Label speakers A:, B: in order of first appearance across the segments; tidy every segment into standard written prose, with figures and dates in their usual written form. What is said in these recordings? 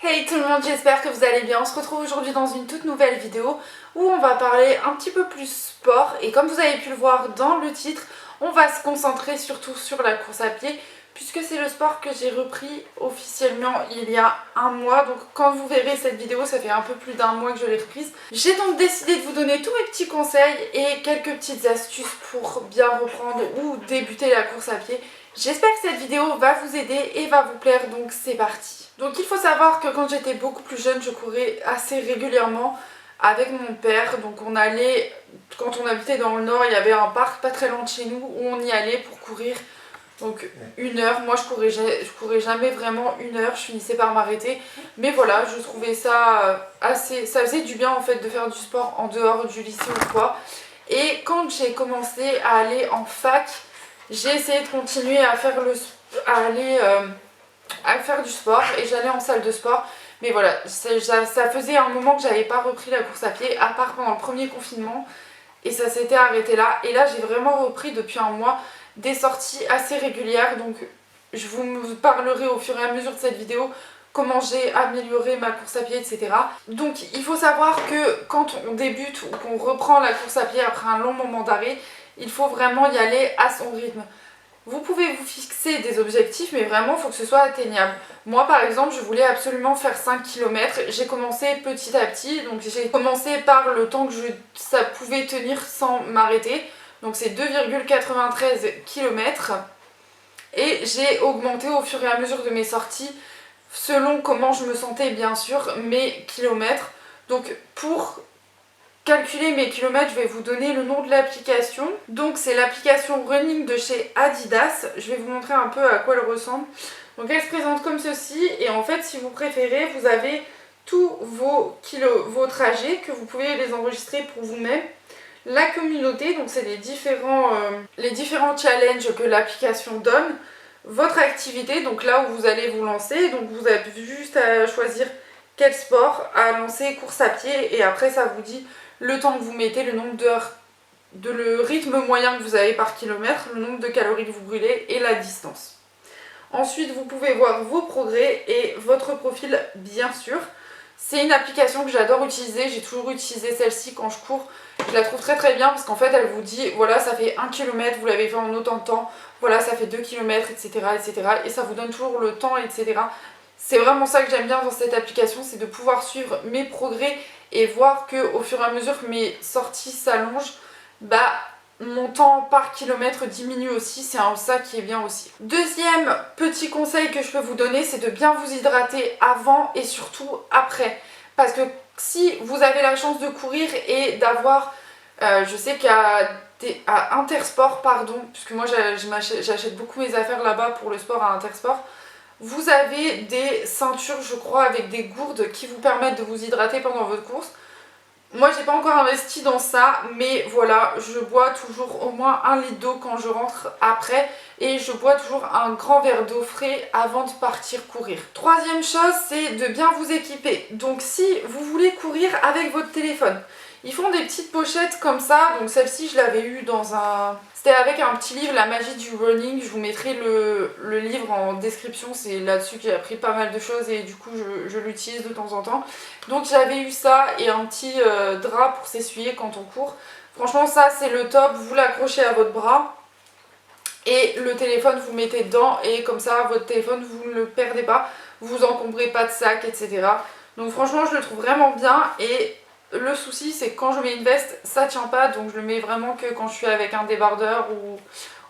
A: Hey tout le monde, j'espère que vous allez bien. On se retrouve aujourd'hui dans une toute nouvelle vidéo où on va parler un petit peu plus sport. Et comme vous avez pu le voir dans le titre, on va se concentrer surtout sur la course à pied puisque c'est le sport que j'ai repris officiellement il y a un mois. Donc quand vous verrez cette vidéo, ça fait un peu plus d'un mois que je l'ai reprise. J'ai donc décidé de vous donner tous mes petits conseils et quelques petites astuces pour bien reprendre ou débuter la course à pied. J'espère que cette vidéo va vous aider et va vous plaire, donc c'est parti. Donc il faut savoir que quand j'étais beaucoup plus jeune, je courais assez régulièrement avec mon père. Donc on allait, quand on habitait dans le nord, il y avait un parc pas très loin de chez nous où on y allait pour courir. Donc 1 heure, moi je courais jamais vraiment 1 heure, je finissais par m'arrêter. Mais voilà, je trouvais ça assez, ça faisait du bien en fait de faire du sport en dehors du lycée ou quoi. Et quand j'ai commencé à aller en fac, j'ai essayé de continuer à faire du sport et j'allais en salle de sport. Mais voilà, ça faisait un moment que j'avais pas repris la course à pied, à part pendant le premier confinement. Et ça s'était arrêté là. Et là, j'ai vraiment repris depuis un mois des sorties assez régulières. Donc, je vous parlerai au fur et à mesure de cette vidéo comment j'ai amélioré ma course à pied, etc. Donc, il faut savoir que quand on débute ou qu'on reprend la course à pied après un long moment d'arrêt, il faut vraiment y aller à son rythme. Vous pouvez vous fixer des objectifs, mais vraiment, il faut que ce soit atteignable. Moi, par exemple, je voulais absolument faire 5 km. J'ai commencé petit à petit. Donc, j'ai commencé par le temps que ça pouvait tenir sans m'arrêter. Donc, c'est 2,93 km. Et j'ai augmenté au fur et à mesure de mes sorties, selon comment je me sentais, bien sûr, mes kilomètres. Donc, pour calculer mes kilomètres, je vais vous donner le nom de l'application. Donc c'est l'application Running de chez Adidas. Je vais vous montrer un peu à quoi elle ressemble. Donc elle se présente comme ceci et en fait si vous préférez, vous avez tous vos trajets que vous pouvez les enregistrer pour vous-même. La communauté, donc c'est les différents challenges que l'application donne. Votre activité, donc là où vous allez vous lancer. Donc vous avez juste à choisir quel sport, à lancer course à pied et après ça vous dit le temps que vous mettez, le nombre d'heures, le rythme moyen que vous avez par kilomètre, le nombre de calories que vous brûlez et la distance. Ensuite, vous pouvez voir vos progrès et votre profil, bien sûr. C'est une application que j'adore utiliser, j'ai toujours utilisé celle-ci quand je cours. Je la trouve très très bien parce qu'en fait, elle vous dit, voilà, ça fait 1 km, vous l'avez fait en autant de temps, voilà, ça fait 2 km, etc., etc. Et ça vous donne toujours le temps, etc. C'est vraiment ça que j'aime bien dans cette application, c'est de pouvoir suivre mes progrès et voir que au fur et à mesure que mes sorties s'allongent, mon temps par kilomètre diminue aussi, c'est ça qui est bien aussi. Deuxième petit conseil que je peux vous donner, c'est de bien vous hydrater avant et surtout après. Parce que si vous avez la chance de courir et d'avoir, je sais qu'à Intersport, puisque moi j'achète beaucoup mes affaires là-bas pour le sport à Intersport, vous avez des ceintures, je crois, avec des gourdes qui vous permettent de vous hydrater pendant votre course. Moi, j'ai pas encore investi dans ça, mais voilà, je bois toujours au moins 1 litre d'eau quand je rentre après et je bois toujours un grand verre d'eau frais avant de partir courir. Troisième chose, c'est de bien vous équiper. Donc, si vous voulez courir avec votre téléphone, ils font des petites pochettes comme ça. Donc, celle-ci, je l'avais eue dans un... C'était avec un petit livre, La magie du running. Je vous mettrai le livre en description. C'est là-dessus que j'ai appris pas mal de choses et du coup, je l'utilise de temps en temps. Donc, j'avais eu ça et un petit drap pour s'essuyer quand on court. Franchement, ça, c'est le top. Vous l'accrochez à votre bras et le téléphone, vous le mettez dedans et comme ça, votre téléphone, vous ne le perdez pas. Vous encombrez pas de sac, etc. Donc, franchement, je le trouve vraiment bien et... Le souci, c'est que quand je mets une veste, ça tient pas, donc je le mets vraiment que quand je suis avec un débardeur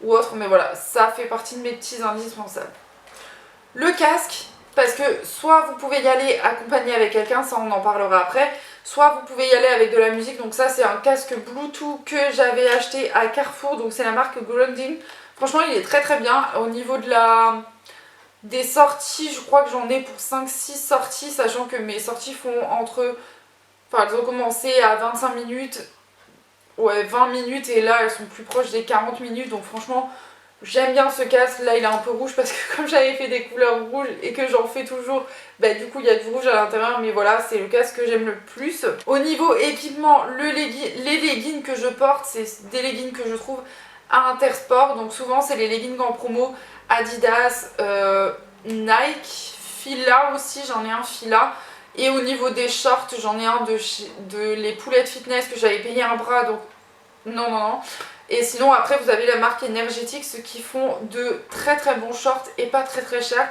A: ou autre. Mais voilà, ça fait partie de mes petits indispensables. Le casque, parce que soit vous pouvez y aller accompagné avec quelqu'un, ça on en parlera après, soit vous pouvez y aller avec de la musique. Donc ça, c'est un casque Bluetooth que j'avais acheté à Carrefour, donc c'est la marque Grounding. Franchement, il est très très bien. Au niveau des sorties, je crois que j'en ai pour 5-6 sorties, sachant que mes sorties font entre... Enfin, elles ont commencé à 25 minutes, ouais 20 minutes et là elles sont plus proches des 40 minutes. Donc franchement, j'aime bien ce casque. Là il est un peu rouge parce que comme j'avais fait des couleurs rouges et que j'en fais toujours, du coup il y a du rouge à l'intérieur. Mais voilà, c'est le casque que j'aime le plus. Au niveau équipement, les leggings que je porte, c'est des leggings que je trouve à Intersport. Donc souvent c'est les leggings en promo Adidas, Nike, Fila aussi, j'en ai un Fila. Et au niveau des shorts, j'en ai un de les Poulettes Fitness que j'avais payé un bras, donc non, non, non. Et sinon après vous avez la marque Energetics qui font de très très bons shorts et pas très très chers.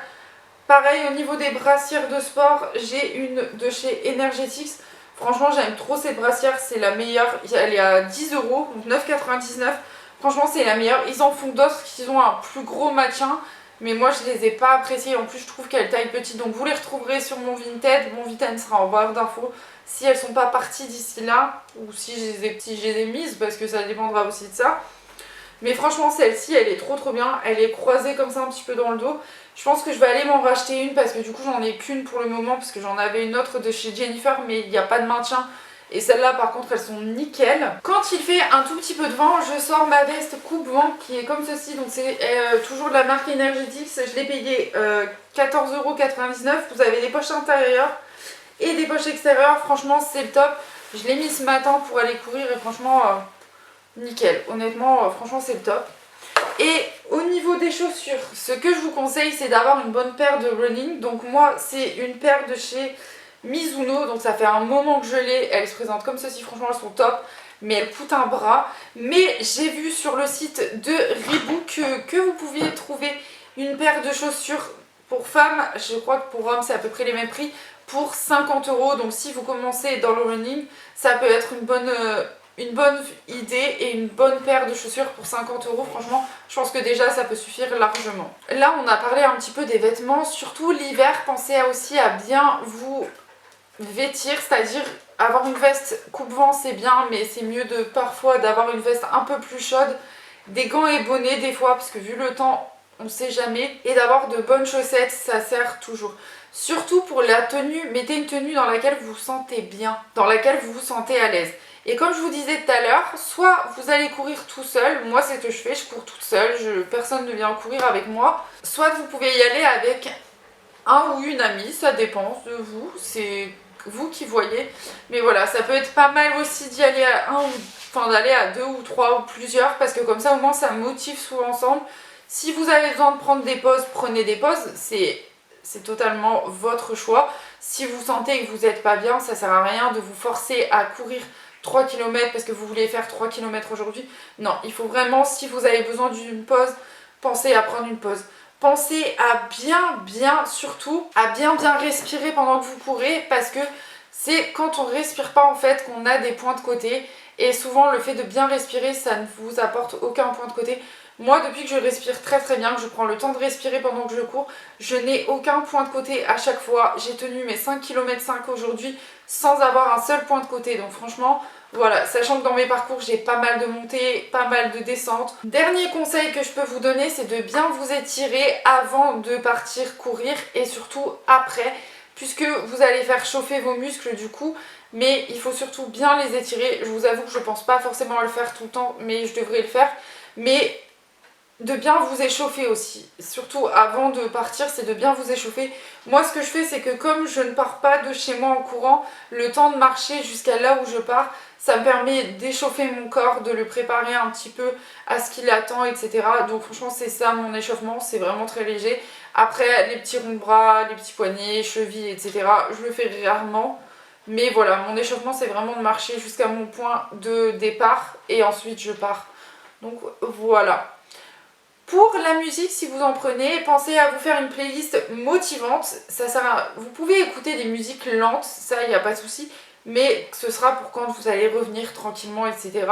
A: Pareil au niveau des brassières de sport, j'ai une de chez Energetics. Franchement j'aime trop cette brassière, c'est la meilleure. Elle est à 10 €, donc 9,99 €. Franchement c'est la meilleure. Ils en font d'autres qui ont un plus gros maintien. Mais moi je les ai pas appréciées. En plus je trouve qu'elles taillent petite. Donc vous les retrouverez sur mon Vinted. Mon Vinted sera en barre d'infos. Si elles sont pas parties d'ici là. Ou si je les ai mises. Parce que ça dépendra aussi de ça. Mais franchement celle-ci elle est trop trop bien. Elle est croisée comme ça un petit peu dans le dos. Je pense que je vais aller m'en racheter une. Parce que du coup j'en ai qu'une pour le moment. Parce que j'en avais une autre de chez Jennifer. Mais il n'y a pas de maintien. Et celles-là par contre elles sont nickel. Quand il fait un tout petit peu de vent, je sors ma veste coupe-vent qui est comme ceci. Donc c'est toujours de la marque Energetics. Je l'ai payé 14,99 €. Vous avez des poches intérieures et des poches extérieures. Franchement c'est le top. Je l'ai mis ce matin pour aller courir et franchement nickel. Honnêtement franchement c'est le top. Et au niveau des chaussures, ce que je vous conseille c'est d'avoir une bonne paire de running. Donc moi c'est une paire de chez Mizuno, donc ça fait un moment que je l'ai, elle se présente comme ceci, franchement elles sont top, mais elles coûtent un bras. Mais j'ai vu sur le site de Reebok que vous pouviez trouver une paire de chaussures pour femmes, je crois que pour hommes c'est à peu près les mêmes prix, pour 50 €. Donc si vous commencez dans le running, ça peut être une bonne idée et une bonne paire de chaussures pour 50 €. Franchement, je pense que déjà ça peut suffire largement. Là on a parlé un petit peu des vêtements, surtout l'hiver, pensez aussi à bien vous vêtir, c'est-à-dire avoir une veste coupe-vent c'est bien, mais c'est mieux de parfois d'avoir une veste un peu plus chaude, des gants et bonnets des fois, parce que vu le temps on sait jamais, et d'avoir de bonnes chaussettes, ça sert toujours. Surtout pour la tenue, mettez une tenue dans laquelle vous vous sentez bien, dans laquelle vous vous sentez à l'aise. Et comme je vous disais tout à l'heure, soit vous allez courir tout seul, moi c'est ce que je fais, je cours toute seule, personne ne vient courir avec moi, soit vous pouvez y aller avec un ou une amie, ça dépend de vous, c'est vous qui voyez. Mais voilà, ça peut être pas mal aussi d'y aller à d'aller à 2 ou 3 ou plusieurs, parce que comme ça au moins ça motive souvent ensemble. Si vous avez besoin de prendre des pauses, prenez des pauses, c'est totalement votre choix. Si vous sentez que vous n'êtes pas bien, ça sert à rien de vous forcer à courir 3 km parce que vous voulez faire 3 km aujourd'hui. Non, il faut vraiment, si vous avez besoin d'une pause, pensez à prendre une pause. Pensez à surtout, à bien respirer pendant que vous courez, parce que c'est quand on respire pas en fait qu'on a des points de côté. Et souvent le fait de bien respirer, ça ne vous apporte aucun point de côté. Moi depuis que je respire très très bien, que je prends le temps de respirer pendant que je cours, je n'ai aucun point de côté à chaque fois. J'ai tenu mes 5 km 5 aujourd'hui sans avoir un seul point de côté. Donc franchement, voilà, sachant que dans mes parcours j'ai pas mal de montées, pas mal de descentes. Dernier conseil que je peux vous donner, c'est de bien vous étirer avant de partir courir et surtout après, puisque vous allez faire chauffer vos muscles du coup. Mais il faut surtout bien les étirer. Je vous avoue que je pense pas forcément à le faire tout le temps, mais je devrais le faire. Mais de bien vous échauffer aussi, surtout avant de partir, c'est de bien vous échauffer. Moi ce que je fais, c'est que comme je ne pars pas de chez moi en courant, le temps de marcher jusqu'à là où je pars, ça me permet d'échauffer mon corps, de le préparer un petit peu à ce qu'il attend, etc. Donc franchement c'est ça mon échauffement, c'est vraiment très léger. Après les petits ronds de bras, les petits poignets, chevilles, etc. je le fais rarement. Mais voilà, mon échauffement c'est vraiment de marcher jusqu'à mon point de départ et ensuite je pars. Donc voilà. Pour la musique, si vous en prenez, pensez à vous faire une playlist motivante. Ça sert à... Vous pouvez écouter des musiques lentes, ça il n'y a pas de souci, mais ce sera pour quand vous allez revenir tranquillement, etc.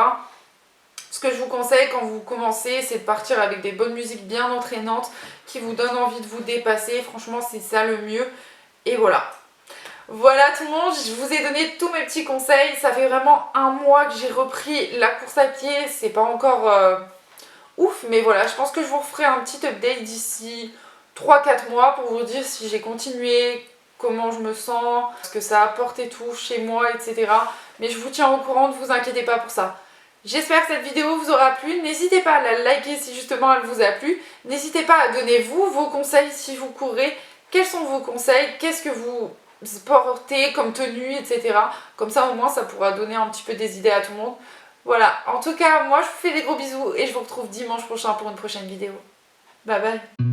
A: Ce que je vous conseille quand vous commencez, c'est de partir avec des bonnes musiques bien entraînantes qui vous donnent envie de vous dépasser. Franchement, c'est ça le mieux. Et voilà. Voilà tout le monde, je vous ai donné tous mes petits conseils. Ça fait vraiment un mois que j'ai repris la course à pied. C'est pas encore... ouf, mais voilà, je pense que je vous referai un petit update d'ici 3-4 mois pour vous dire si j'ai continué, comment je me sens, ce que ça apporte et tout chez moi, etc. Mais je vous tiens au courant, ne vous inquiétez pas pour ça. J'espère que cette vidéo vous aura plu, n'hésitez pas à la liker si justement elle vous a plu, n'hésitez pas à donner vous vos conseils si vous courez, quels sont vos conseils, qu'est-ce que vous portez comme tenue, etc. Comme ça au moins ça pourra donner un petit peu des idées à tout le monde. Voilà, en tout cas, moi je vous fais des gros bisous et je vous retrouve dimanche prochain pour une prochaine vidéo. Bye bye.